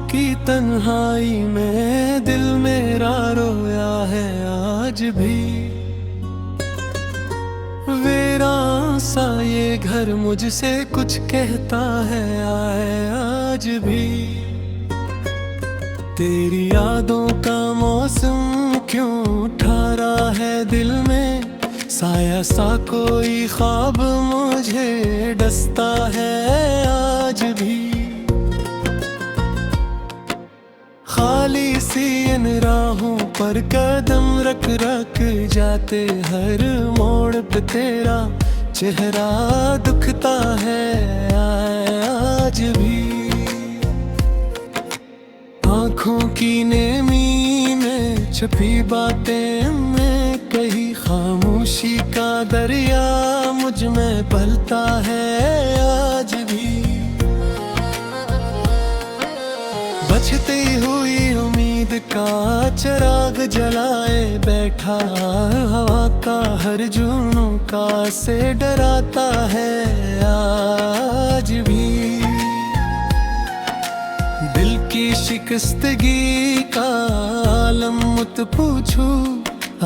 की तन्हाई में दिल मेरा रोया है आज भी। वीरान सा ये घर मुझसे कुछ कहता है आए आज भी। तेरी यादों का मौसम क्यों ठहरा है दिल में, साया सा कोई ख्वाब मुझे डसता है आज भी। खाली सी इन राहों पर कदम रख रख जाते, हर मोड़ पे तेरा चेहरा दुखता है आज भी। आँखों की नेमी में छुपी बातें मैं कही, खामोशी का दरिया मुझ में पलता है आज भी। बचती हुई उम्मीद का चिराग जलाए बैठा, हवा का हर जुनून का से डराता है आज भी। दिल की शिकस्तगी का आलम मत पूछू,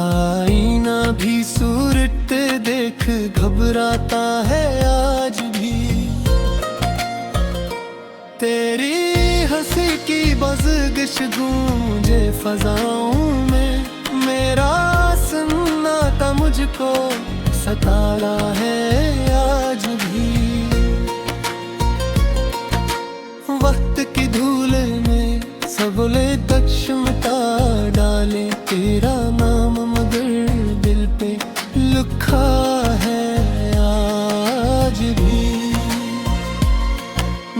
आईना भी सूरत देख घबराता है आज भी। तेरी हंसी की बज़गिश गूंजे फज़ाओं में, मेरा सन्नाटा मुझको सता रहा है आज भी। वक्त की धूल में सबले तक मिटा डाले, तेरा नाम मगर दिल पे लिखा है आज भी।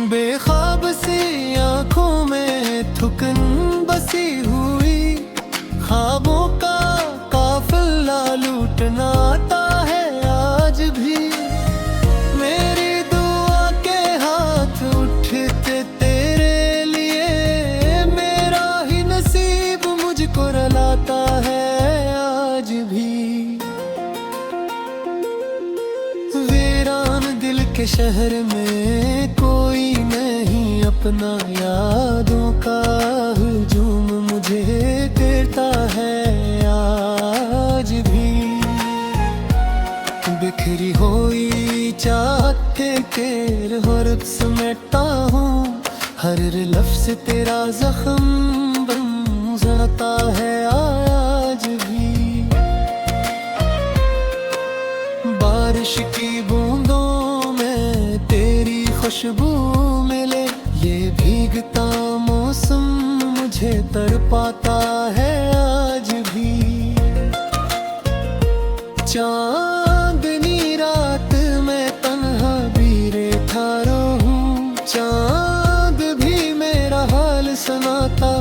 बेख्वाब सी आँखों में थुकन बसी हुई, ख्वाबों का काफिला लूटना आता है आज भी। मेरी दुआ के हाथ उठते तेरे लिए, मेरा ही नसीब मुझको रुलाता है आज भी। वीरान दिल के शहर में कोई नहीं अपना, यादों का हुजूम मुझे घेरता है आज भी। बिखरी हुई चाहते तेरे हर समेटता हूँ, हर लफ्ज़ तेरा जख्म बन जाता है आज भी। बारिश की बूंदों में तेरी खुशबू मिले, ये भीगता मौसम मुझे तड़पाता है आज भी। चांदनी रात में तन्हा भी रेखा रहूं, चांद भी मेरा हाल सुनाता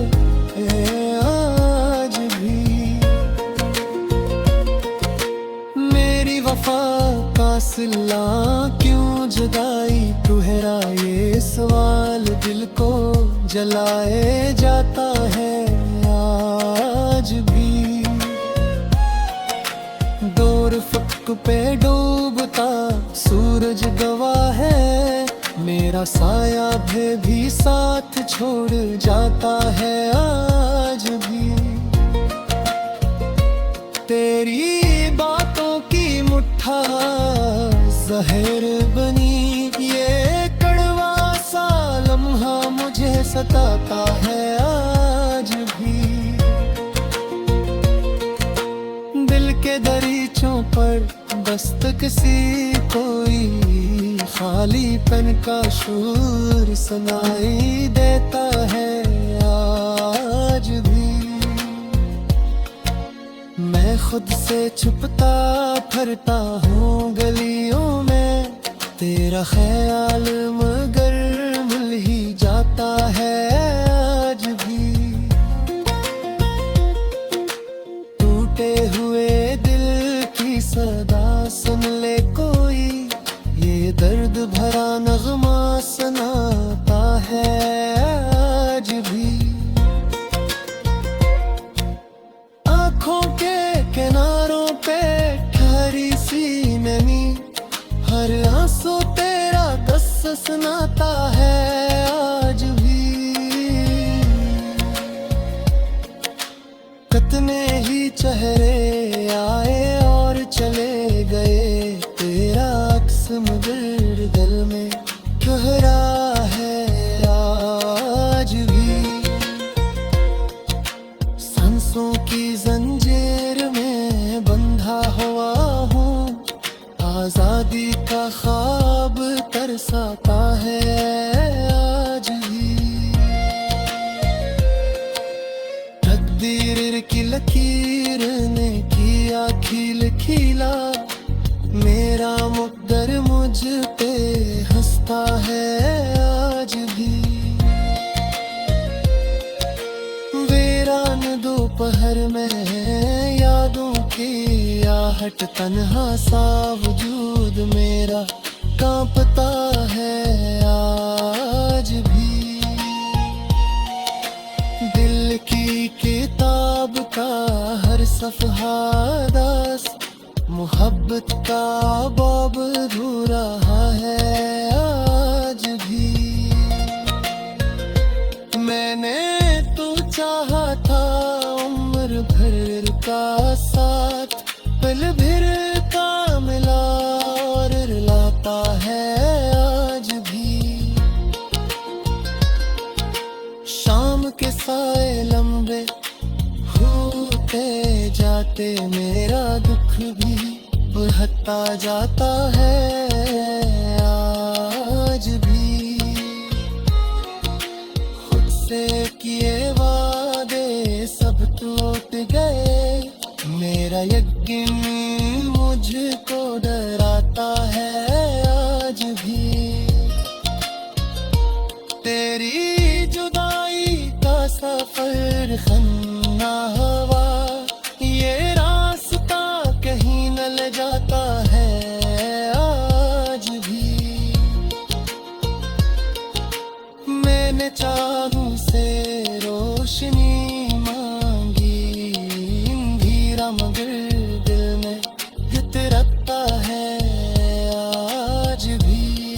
है आज भी। मेरी वफा का सिला क्यों जुदाई तुहरा, ये सवाल दिल को जलाए जाता है आज भी। दौर फक पे डूबता सूरज गवाह है, मेरा साया भी साथ छोड़ जाता है आज भी। तेरी बातों की मुट्ठा जहर बनी, ये कड़वा सा लम्हा मुझे सताता है आज भी। दिल के दरीचों पर दस्तक सी कोई, खालीपन का शोर सुनाई देता है आज भी। मैं खुद से छुपता फिरता हूँ गलियों में, तेरा ख्याल मगर मिल ही जाता है आज भी। टूटे हुए दिल की सदा सुन ले कोई, ये दर्द भरा नगमा सुनाता है आज भी। आँखों के किनारों पे ठहरी सी नमी, हर आंसू तेरा दस सुनाता है आज भी। कितने ही चेहरे आए और चले गए, तेरा अक्स मुझे दिल में गहरा है आज भी। सांसों की जंजीर में बंधा हुआ हूँ, आजादी का ख्वाब तरसाता है आज भी। तकदीर की लकीर ने किया खिल खिला, मेरा मुक़द्दर मुझ पे हंसता है आज भी। वीरान दोपहर में यादों की आहट, तन्हा सा वजूद मेरा कांपता है आज भी। दिल की किताब का हर सफ़हा दास, मोहब्बत का बाब रो रहा है आज भी। मैंने तो चाहा था उम्र भर का साथ, पल भर का मिला और रुलाता है आज भी। शाम के साए लंबे होते जाते, मेरा दुख भी बढ़ता जाता है आज भी। खुद से किए वादे सब टूट गए, मेरा यकीन मुझको डराता है आज भी। तेरी जुदाई का सफर खन्ना हवा, ये रास्ता कहीं न ले जाता है आज भी। मैंने चाहूं से रोशनी मांगी, अंधेरा मगर दिल में गिरता है आज भी।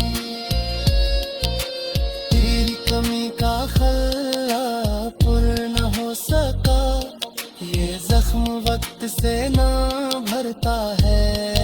तेरी कमी का खल्ला पूर्ण हो सका, ये जख्म वक्त से ना भरता है